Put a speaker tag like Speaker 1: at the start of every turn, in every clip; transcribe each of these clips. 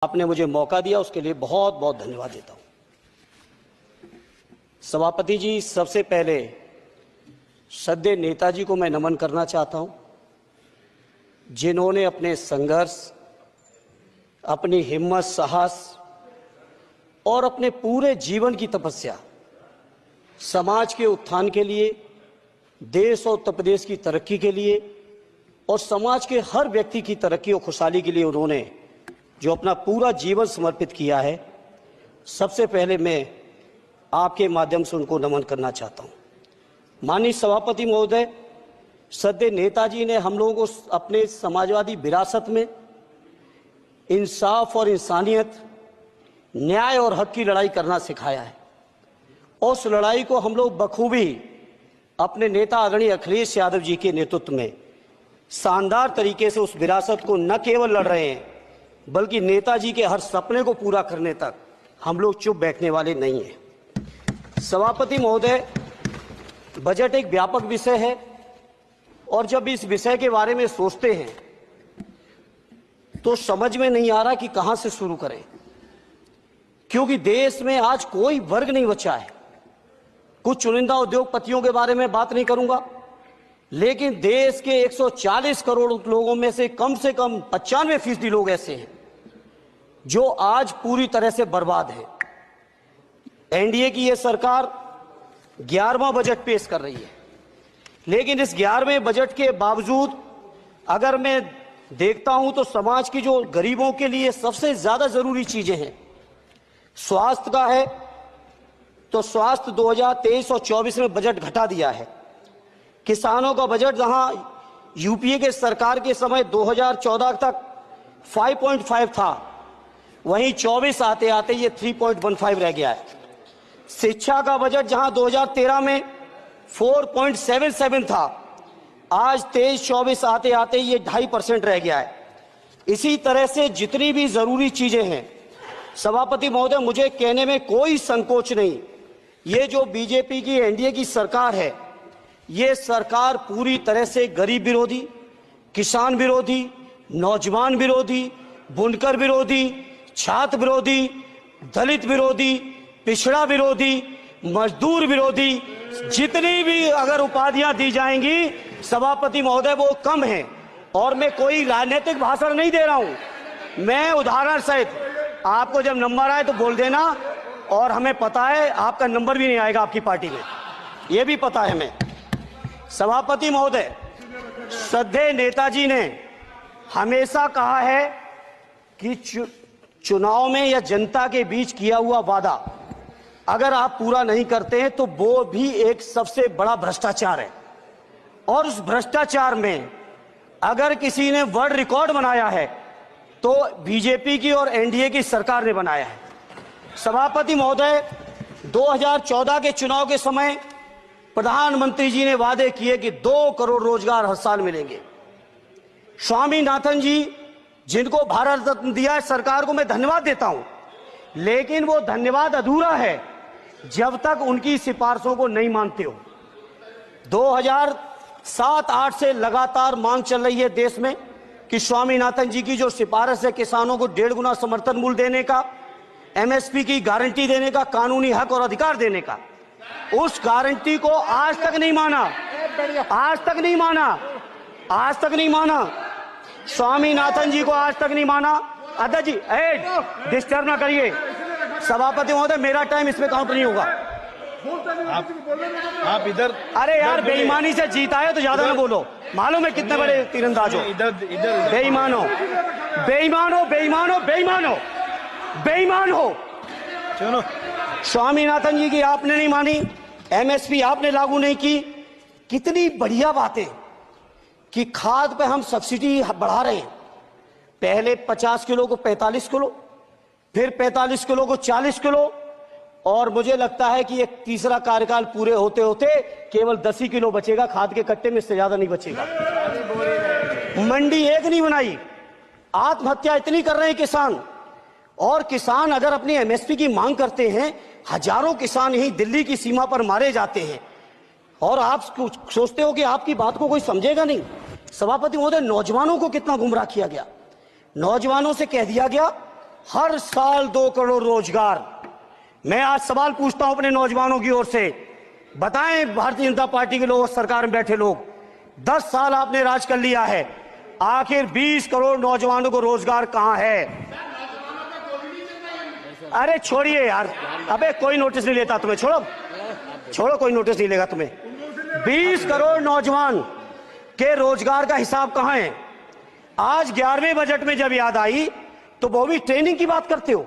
Speaker 1: आपने मुझे मौका दिया, उसके लिए बहुत बहुत धन्यवाद देता हूं। सभापति जी, सबसे पहले श्रद्धेय नेताजी को मैं नमन करना चाहता हूं, जिन्होंने अपने संघर्ष, अपनी हिम्मत, साहस और अपने पूरे जीवन की तपस्या समाज के उत्थान के लिए, देश और उत्तर प्रदेश की तरक्की के लिए और समाज के हर व्यक्ति की तरक्की और खुशहाली के लिए उन्होंने जो अपना पूरा जीवन समर्पित किया है, सबसे पहले मैं आपके माध्यम से उनको नमन करना चाहता हूं। माननीय सभापति महोदय, श्रद्धेय नेताजी ने हम लोगों को अपने समाजवादी विरासत में इंसाफ और इंसानियत, न्याय और हक की लड़ाई करना सिखाया है। उस लड़ाई को हम लोग बखूबी अपने नेता आदरणीय अखिलेश यादव जी के नेतृत्व में शानदार तरीके से उस विरासत को न केवल लड़ रहे हैं, बल्कि नेताजी के हर सपने को पूरा करने तक हम लोग चुप बैठने वाले नहीं हैं। सभापति महोदय, बजट एक व्यापक विषय है और जब इस विषय के बारे में सोचते हैं तो समझ में नहीं आ रहा कि कहां से शुरू करें, क्योंकि देश में आज कोई वर्ग नहीं बचा है। कुछ चुनिंदा उद्योगपतियों के बारे में बात नहीं करूंगा, लेकिन देश के 140 करोड़ लोगों में से कम 95% लोग ऐसे हैं जो आज पूरी तरह से बर्बाद है। एनडीए की यह सरकार 11वां बजट पेश कर रही है, लेकिन इस 11वें बजट के बावजूद अगर मैं देखता हूं तो समाज की जो गरीबों के लिए सबसे ज्यादा जरूरी चीजें हैं, स्वास्थ्य का है तो स्वास्थ्य 2023 और 24 में बजट घटा दिया है। किसानों का बजट जहां यूपीए के सरकार के समय 2014 तक 5.5 था, वहीं 24 आते आते ये 3.15 रह गया है। शिक्षा का बजट जहां 2013 में 4.77 था, आज 23-24 आते आते ये 2.5% रह गया है। इसी तरह से जितनी भी जरूरी चीजें हैं, सभापति महोदय, मुझे कहने में कोई संकोच नहीं, ये जो बीजेपी की एनडीए की सरकार है, ये सरकार पूरी तरह से गरीब विरोधी, किसान विरोधी, नौजवान विरोधी, बुनकर विरोधी, छात्र विरोधी, दलित विरोधी, पिछड़ा विरोधी, मजदूर विरोधी, जितनी भी अगर उपाधियां दी जाएंगी सभापति महोदय वो कम है। और मैं कोई राजनीतिक भाषण नहीं दे रहा हूं, मैं उदाहरण सहित आपको जब नंबर आए तो बोल देना, और हमें पता है आपका नंबर भी नहीं आएगा आपकी पार्टी में, ये भी पता है हमें। सभापति महोदय, श्रद्धेय नेताजी ने हमेशा कहा है कि चुनाव में या जनता के बीच किया हुआ वादा अगर आप पूरा नहीं करते हैं तो वो भी एक सबसे बड़ा भ्रष्टाचार है, और उस भ्रष्टाचार में अगर किसी ने वर्ल्ड रिकॉर्ड बनाया है तो बीजेपी की और एनडीए की सरकार ने बनाया है। सभापति महोदय, 2014 के चुनाव के समय प्रधानमंत्री जी ने वादे किए कि 2 करोड़ रोजगार हर साल मिलेंगे। स्वामीनाथन जी, जिनको भारत रत्न दिया है, सरकार को मैं धन्यवाद देता हूं, लेकिन वो धन्यवाद अधूरा है जब तक उनकी सिफारिशों को नहीं मानते हो। 2007-8 से लगातार मांग चल रही है देश में कि स्वामीनाथन जी की जो सिफारिश है किसानों को 1.5 गुना समर्थन मूल्य देने का, एमएसपी की गारंटी देने का, कानूनी हक और अधिकार देने का, उस गारंटी को आज तक नहीं माना, आज तक नहीं माना, आज तक नहीं माना। स्वामीनाथन जी को आज तक नहीं माना। अध्यक्ष जी, डिस्टर्ब ना करिए। सभापति महोदय, मेरा टाइम इसमें काउंट नहीं होगा।
Speaker 2: आप इधर,
Speaker 1: अरे यार, बेईमानी से जीता है तो ज्यादा ना बोलो, मालूम है कितने बड़े तीरंदाज हो। बेईमान हो, बेईमान हो, बेईमान हो, बेईमान हो, बेईमान हो।
Speaker 2: चलो,
Speaker 1: स्वामीनाथन जी की आपने नहीं मानी, एमएसपी आपने लागू नहीं की। कितनी बढ़िया बातें कि खाद पे हम सब्सिडी बढ़ा रहे हैं, पहले 50 किलो को 45 किलो, फिर 45 किलो को 40 किलो, और मुझे लगता है कि एक तीसरा कार्यकाल पूरे होते होते केवल 10 ही किलो बचेगा खाद के कट्टे में, इससे ज्यादा नहीं बचेगा। मंडी एक नहीं बनाई, आत्महत्या इतनी कर रहे हैं किसान, और किसान अगर अपनी एमएसपी की मांग करते हैं, हजारों किसान यही दिल्ली की सीमा पर मारे जाते हैं, और आप सोचते हो कि आपकी बात को कोई समझेगा नहीं। सभापति महोदय, नौजवानों को कितना गुमराह किया गया। नौजवानों से कह दिया गया हर साल 2 करोड़ रोजगार। मैं आज सवाल पूछता हूं अपने नौजवानों की ओर से, बताएं भारतीय जनता पार्टी के लोग, सरकार में बैठे लोग, 10 साल आपने राज कर लिया है, आखिर 20 करोड़ नौजवानों को रोजगार कहां है? अरे छोड़िए यार, अबे कोई नोटिस नहीं लेता तुम्हें, छोड़ो कोई नोटिस नहीं लेगा तुम्हें। 20 करोड़ नौजवान के रोजगार का हिसाब कहां है? आज 11वें बजट में जब याद आई तो वो भी ट्रेनिंग की बात करते हो।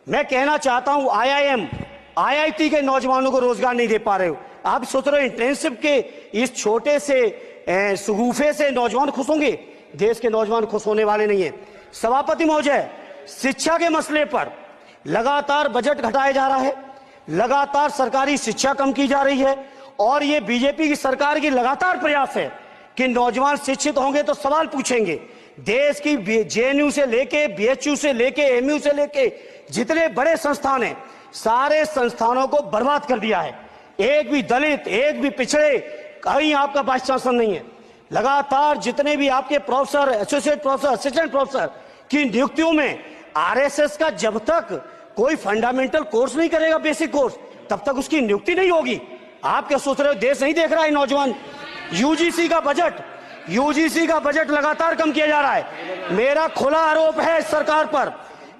Speaker 1: मैं कहना चाहता हूं IIM, IIT के नौजवानों को रोजगार नहीं दे पा रहे हो। आप सोच रहे हो इंटर्नशिप के इस छोटे से सुगूफे से नौजवान खुश होंगे? देश के नौजवान खुश होने वाले नहीं है। सभापति महोदय, शिक्षा के मसले पर लगातार बजट घटाया जा रहा है, लगातार सरकारी शिक्षा कम की जा रही है, और ये बीजेपी की सरकार की लगातार प्रयास है कि नौजवान शिक्षित होंगे तो सवाल पूछेंगे। देश की JNU से लेके BHU से लेके MU से लेके जितने बड़े संस्थान हैं, सारे संस्थानों को बर्बाद कर दिया है। एक भी दलित, एक भी पिछड़े, कहीं आपका वाइस चांसलर नहीं है। लगातार जितने भी आपके professor, associate professor, assistant professor की नियुक्तियों में RSS का जब तक कोई फंडामेंटल कोर्स नहीं करेगा, बेसिक कोर्स, तब तक उसकी नियुक्ति नहीं होगी। आप क्या सोच रहे हो देश नहीं देख रहा है नौजवान? UGC का बजट लगातार कम किया जा रहा है। मेरा खुला आरोप है इस सरकार पर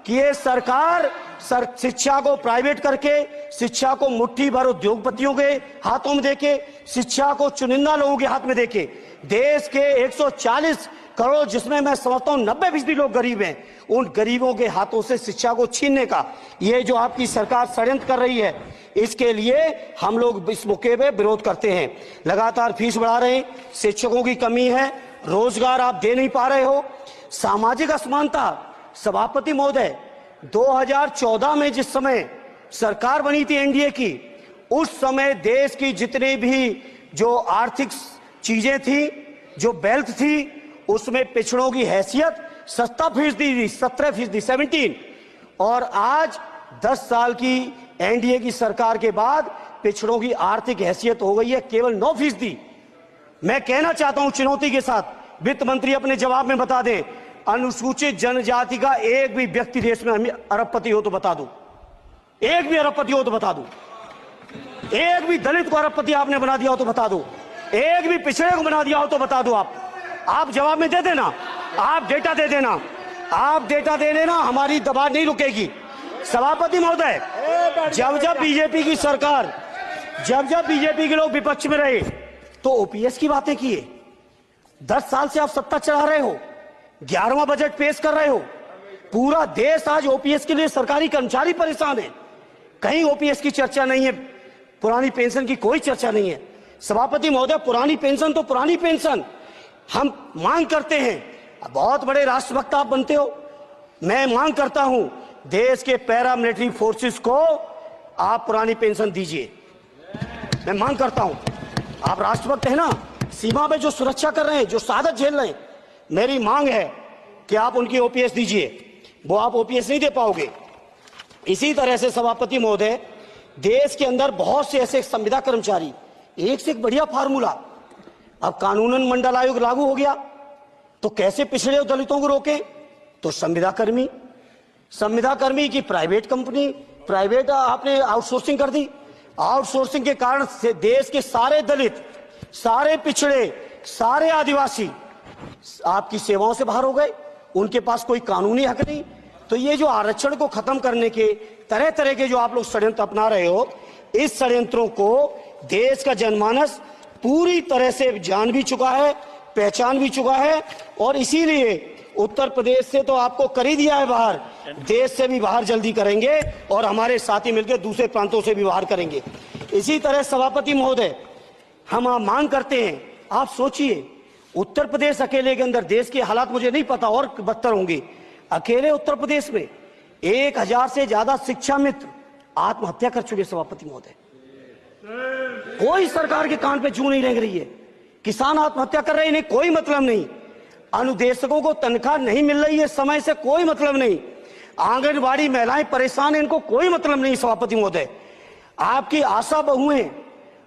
Speaker 1: कि ये सरकार शिक्षा को प्राइवेट करके, शिक्षा को मुट्ठी भर उद्योगपतियों के हाथों में देके, शिक्षा को चुनिंदा लोगों के हाथ में देके, देश के 140 करोड़, जिसमें मैं समझता हूं 90% लोग गरीब हैं, उन गरीबों के हाथों से शिक्षा को छीनने का ये जो आपकी सरकार षड्यंत्र कर रही है, इसके लिए हम लोग इस मौके पे विरोध करते हैं। लगातार फीस बढ़ा रहे हैं, शिक्षकों की कमी है, रोजगार आप दे नहीं पा रहे हो, सामाजिक असमानता। सभापति महोदय, 2014 में जिस समय सरकार बनी थी NDA की, उस समय देश की जितनी भी जो आर्थिक चीजें थी, जो वेल्थ थी, उसमें पिछड़ों की हैसियत 17% थी, 17%, और आज 10 साल की NDA की सरकार के बाद पिछड़ों की आर्थिक हैसियत हो गई है केवल 9%। मैं कहना चाहता हूं चुनौती के साथ, वित्त मंत्री अपने जवाब में बता दें, अनुसूचित जनजाति का एक भी व्यक्ति देश में अरबपति हो तो बता दो, एक भी अरबपति हो तो बता दो, एक भी दलित को अरबपति आपने बना दिया हो तो बता दो, एक भी पिछड़े को बना दिया हो तो बता दो। आप जवाब में दे देना, आप डेटा दे देना, आप डेटा दे देना, हमारी दबाव नहीं रुकेगी। सभापति महोदय, जब बीजेपी की सरकार, जब बीजेपी के लोग विपक्ष में रहे तो OPS की बातें किए। 10 साल से आप सत्ता चला रहे हो, 11वां बजट पेश कर रहे हो, पूरा देश आज OPS के लिए सरकारी कर्मचारी परेशान है, कहीं OPS की चर्चा नहीं है, पुरानी पेंशन की कोई चर्चा नहीं है। सभापति महोदय, पुरानी पेंशन तो पुरानी पेंशन, हम मांग करते हैं, बहुत बड़े राष्ट्रभक्त आप बनते हो, मैं मांग करता हूं देश के पैरामिलिट्री फोर्सेस को आप पुरानी पेंशन दीजिए। मैं मांग करता हूं, आप राष्ट्रभक्त हैं ना, सीमा पे जो सुरक्षा कर रहे हैं, जो शहादत झेल रहे हैं, मेरी मांग है कि आप उनकी OPS दीजिए। वो आप OPS नहीं दे पाओगे। इसी तरह से सभापति महोदय, देश के अंदर बहुत से ऐसे संविदा कर्मचारी, एक से एक बढ़िया फार्मूला, अब कानूनन मंडल आयोग लागू हो गया तो कैसे पिछड़े दलितों को रोकें? तो संविदा कर्मी की प्राइवेट कंपनी, प्राइवेट आपने आउटसोर्सिंग कर दी। आउटसोर्सिंग के कारण से देश के सारे दलित, सारे पिछड़े, सारे आदिवासी आपकी सेवाओं से बाहर हो गए, उनके पास कोई कानूनी हक नहीं। तो ये जो आरक्षण को खत्म करने के तरह तरह के जो आप लोग षड्यंत्र अपना रहे हो, इस षड्यंत्रों को देश का जनमानस पूरी तरह से जान भी चुका है, पहचान भी चुका है, और इसीलिए उत्तर प्रदेश से तो आपको कर ही दिया है बाहर, देश से भी बाहर जल्दी करेंगे, और हमारे साथी मिलकर दूसरे प्रांतों से भी बाहर करेंगे। इसी तरह सभापति महोदय, हम मांग करते हैं, आप सोचिए, उत्तर प्रदेश अकेले के अंदर, देश के हालात मुझे नहीं पता और बदतर होंगे, अकेले उत्तर प्रदेश में 1000 से ज्यादा शिक्षा मित्र आत्महत्या कर चुके। सभापति महोदय, कोई सरकार के कान पे जू नहीं रेंग रही है, किसान आत्महत्या कर रहे हैं, कोई मतलब नहीं, अनुदेशकों को तनख्वाह नहीं मिल रही है समय से, कोई मतलब नहीं, आंगनबाड़ी महिलाएं परेशान हैं, इनको कोई मतलब नहीं। सभापति महोदय, आपकी आशा बहुएं,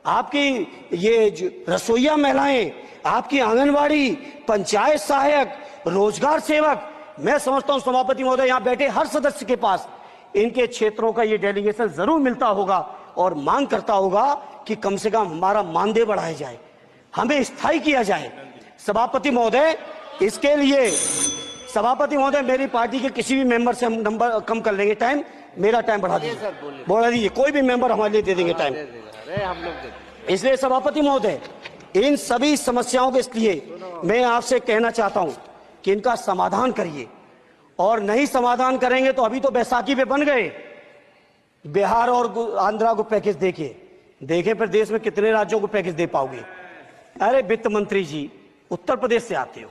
Speaker 1: आपकी ये रसोईया महिलाएं, आपकी आंगनबाड़ी, पंचायत सहायक, रोजगार सेवक, मैं समझता हूं सभापति महोदय, यहां बैठे हर सदस्य के पास इनके क्षेत्रों का ये डेलीगेशन जरूर मिलता होगा और मांग करता होगा कि कम से कम हमारा मानदेय बढ़ाया जाए, हमें स्थायी किया जाए। सभापति महोदय, इसके लिए सभापति महोदय मेरी पार्टी के किसी भी मेंबर से हम नंबर कम कर लेंगे, टाइम, मेरा टाइम बढ़ा दीजिए, बढ़ा दीजिए, कोई भी मेंबर हमारे लिए दे देंगे टाइम। इसलिए सभापति महोदय, इन सभी समस्याओं के लिए मैं आपसे कहना चाहता हूं कि इनका समाधान करिए, और नहीं समाधान करेंगे तो अभी तो बैसाखी पे बन गए, बिहार और आंध्रा को पैकेज देखे फिर देश में कितने राज्यों को पैकेज दे पाओगे। अरे वित्त मंत्री जी, उत्तर प्रदेश से आते हो,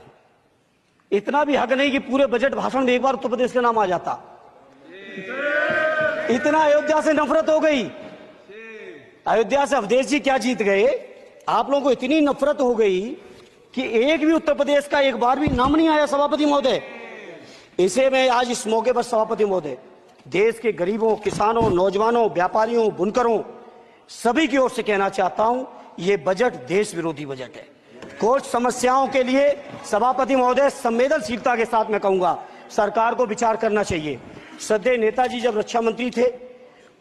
Speaker 1: इतना भी हक नहीं कि पूरे बजट भाषण में एक बार उत्तर प्रदेश का नाम आ जाता। इतना अयोध्या से नफरत हो गई, अयोध्या से अवधेश जी क्या जीत गए, आप लोगों को इतनी नफरत हो गई कि एक भी उत्तर प्रदेश का एक बार भी नाम नहीं आया सभापति महोदय। इसे मैं आज इस मौके पर सभापति महोदय देश के गरीबों, किसानों, नौजवानों, व्यापारियों, बुनकरों सभी की ओर से कहना चाहता हूं, ये बजट देश विरोधी बजट है। कुछ समस्याओं के लिए सभापति महोदय संवेदनशीलता के साथ मैं कहूंगा सरकार को विचार करना चाहिए। सदैव नेताजी जब रक्षा मंत्री थे,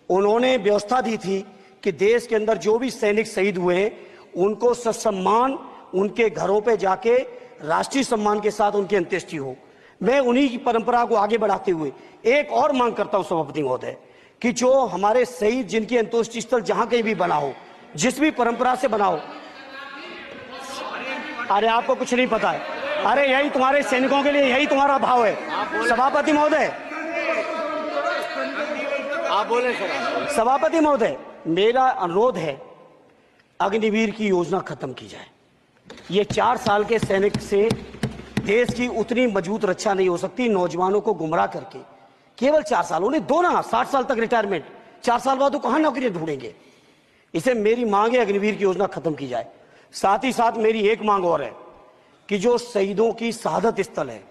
Speaker 1: उन्होंने व्यवस्था दी थी कि देश के अंदर जो भी सैनिक शहीद हुए हैं उनको ससम्मान उनके घरों पे जाके राष्ट्रीय सम्मान के साथ उनकी अंत्येष्टि हो। मैं उन्हीं की परंपरा को आगे बढ़ाते हुए एक और मांग करता हूं सभापति महोदय कि जो हमारे शहीद जिनकी अंत्येष्टि स्थल जहां कहीं भी बना हो, जिस भी परंपरा से बना हो, अरे आपको कुछ नहीं पता है, अरे यही तुम्हारे सैनिकों के लिए यही तुम्हारा भाव है। सभापति महोदय, आप बोले सभापति महोदय, मेरा अनुरोध है अग्निवीर की योजना खत्म की जाए। ये 4 साल के सैनिक से देश की उतनी मजबूत रक्षा नहीं हो सकती। नौजवानों को गुमराह करके केवल 4 साल, उन्हें दो ना 60 साल तक रिटायरमेंट, 4 साल बाद वो कहां नौकरी ढूंढेंगे। इसे मेरी मांग है अग्निवीर की योजना खत्म की जाए। साथ ही साथ मेरी एक मांग और है कि जो शहीदों की शहादत स्थल है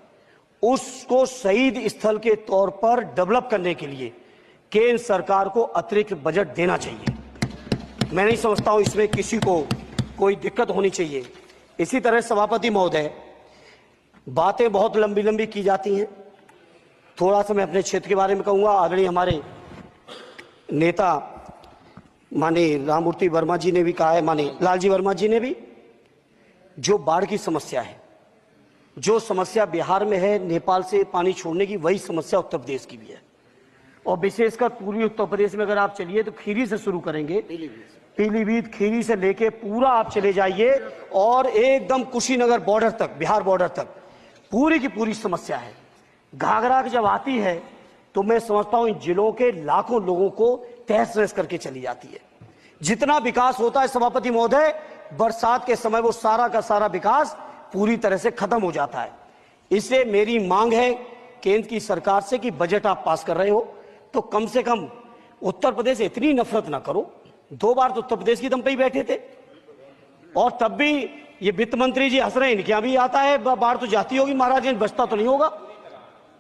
Speaker 1: उसको शहीद स्थल के तौर पर डेवलप करने के लिए केंद्र सरकार को अतिरिक्त बजट देना चाहिए। मैं नहीं समझता हूं इसमें किसी को कोई दिक्कत होनी चाहिए। इसी तरह सभापति महोदय, बातें बहुत लंबी लंबी की जाती हैं, थोड़ा सा मैं अपने क्षेत्र के बारे में कहूंगा। आदरणीय हमारे नेता माननीय राममूर्ति वर्मा जी ने भी कहा है, माननीय लालजी वर्मा जी ने भी, जो बाढ़ की समस्या है, जो समस्या बिहार में है नेपाल से पानी छोड़ने की, वही समस्या उत्तर प्रदेश की भी है। और विशेषकर पूर्वी उत्तर प्रदेश में अगर आप चलिए तो खीरी से शुरू करेंगे, पीलीभीत खीरी से लेके पूरा आप चले जाइए और एकदम कुशीनगर बॉर्डर तक, बिहार बॉर्डर तक पूरी की पूरी समस्या है। घाघरा जब आती है तो मैं समझता हूं इन जिलों के लाखों लोगों को तहस नहस करके चली जाती है। जितना विकास होता है सभापति महोदय, बरसात के समय वो सारा का सारा विकास पूरी तरह से खत्म हो जाता है। इसलिए मेरी मांग है केंद्र की सरकार से कि बजट आप पास कर रहे हो तो कम से कम उत्तर प्रदेश से इतनी नफरत ना करो। 2 बार तो उत्तर प्रदेश की दम पे ही बैठे थे, और तब भी ये वित्त मंत्री जी हंस रहे हैं, इनके यहां भी आता है बाढ़ तो जाती होगी, महाराज बसता तो नहीं होगा,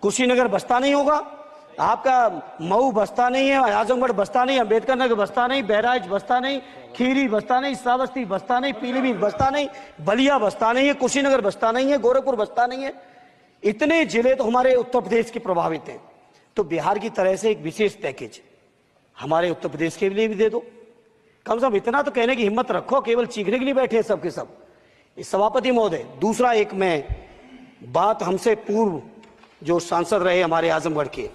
Speaker 1: कुशीनगर बसता नहीं होगा, आपका मऊ बसता नहीं है, आजमगढ़ बसता नहीं, अंबेडकर नगर बसता नहीं, बहराइच बसता नहीं, खीरी बसता नहीं, श्रावस्ती बसता नहीं, पीलीभीत बसता नहीं, बलिया बसता नहीं है, कुशीनगर बसता नहीं है, गोरखपुर बसता नहीं है। इतने जिले तो हमारे उत्तर प्रदेश के प्रभावित हैं। तो बिहार की तरह से एक विशेष पैकेज हमारे उत्तर प्रदेश के लिए भी दे दो। कम से कम इतना तो कहने की हिम्मत रखो, केवल चीखने के लिए बैठे हैं सबके सब। सभापति महोदय, दूसरा एक मैं बात, हमसे पूर्व जो सांसद रहे हमारे आजमगढ़ के,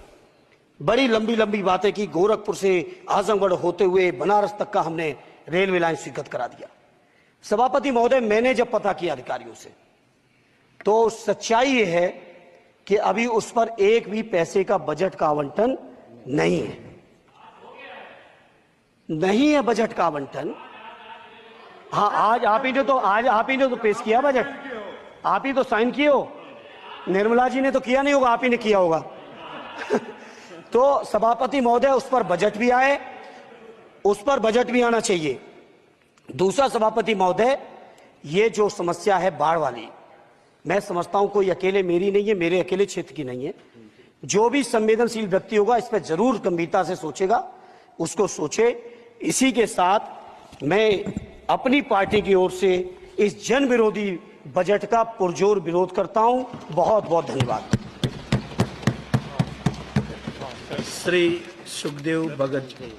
Speaker 1: बड़ी लंबी लंबी बातें की, गोरखपुर से आजमगढ़ होते हुए बनारस तक का हमने रेलवे लाइन स्वीकृत करा दिया। सभापति महोदय, मैंने जब पता किया अधिकारियों से तो सच्चाई ये है कि अभी उस पर एक भी पैसे का बजट का आवंटन नहीं है, नहीं है बजट का आवंटन। हाँ, आज आप ही ने तो पेश किया बजट, आप ही तो साइन किए हो, निर्मला जी ने तो किया नहीं होगा, आप ही ने किया होगा। तो सभापति महोदय, उस पर बजट भी आए, उस पर बजट भी आना चाहिए। दूसरा सभापति महोदय, ये जो समस्या है बाढ़ वाली, मैं समझता हूं कोई अकेले मेरी नहीं है, मेरे अकेले क्षेत्र की नहीं है। जो भी संवेदनशील व्यक्ति होगा इस पर जरूर गंभीरता से सोचेगा, उसको सोचे। इसी के साथ मैं अपनी पार्टी की ओर से इस जन विरोधी बजट का पुरजोर विरोध करता हूं। बहुत बहुत धन्यवाद।
Speaker 2: श्री सुखदेव भगत जी।